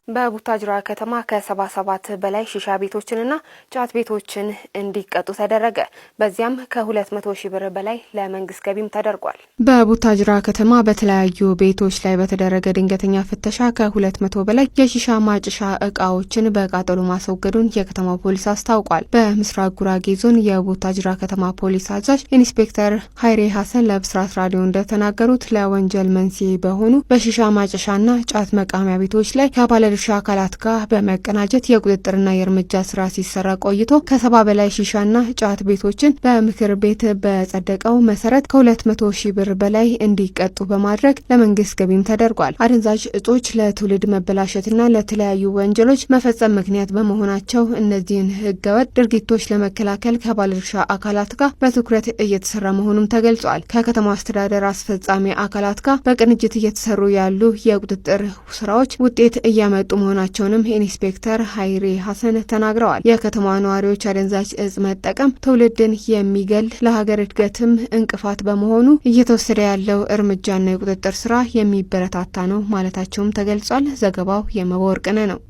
በቡታጅራ ከተማ ከ77 በላይ ሺሻ ቤቶችንና ጫት ቤቶችን እንዲቀጡ ተደረገ። በዚያም ከ200 ሺህ ብር በላይ ለመንግስት ገቢም ተደርጓል። በቡታጅራ ከተማ በተለያዩ ቤቶች ላይ በተደረገ ድንገተኛ ፍተሻ ከ200 በላይ የሺሻ ማጭሻ እቃዎችን በቃጠሎ ማስወገዱን የከተማው ፖሊስ አስታውቋል። በምስራቅ ጉራጌ ዞን የቡታጅራ ከተማ ፖሊስ አዛዥ ኢንስፔክተር ሀይሬ ሀሰን ለብስራት ራዲዮ እንደተናገሩት ለወንጀል መንስኤ በሆኑ በሺሻ ማጭሻና ጫት መቃሚያ ቤቶች ላይ ከባለድርሻ አካላት ጋር በመቀናጀት የቁጥጥርና የእርምጃ ስራ ሲሰራ ቆይቶ ከ70 በላይ ሺሻና ጫት ቤቶችን በምክር ቤት በጸደቀው መሰረት ከ200 ሺህ ብር በላይ እንዲቀጡ በማድረግ ለመንግስት ገቢም ተደርጓል። አደንዛዥ እጾች ለትውልድ መበላሸትና ለተለያዩ ወንጀሎች መፈጸም ምክንያት በመሆናቸው እነዚህን ህገወጥ ድርጊቶች ለመከላከል ከባለድርሻ አካላት ጋር በትኩረት እየተሰራ መሆኑም ተገልጿል። ከከተማው አስተዳደር አስፈጻሚ አካላት ጋር በቅንጅት እየተሰሩ ያሉ የቁጥጥር ስራዎች ውጤት እያመጡ መሆናቸውንም ኢንስፔክተር ሀይሬ ሀሰን ተናግረዋል። የከተማዋ ነዋሪዎች አደንዛዥ እጽ መጠቀም ትውልድን የሚገል ለሀገር እድገትም እንቅፋት በመሆኑ እየተወሰደ ያለው እርምጃና የቁጥጥር ስራ የሚበረታታ ነው ማለታቸውም ተገልጿል። ዘገባው የመወርቅነ ነው።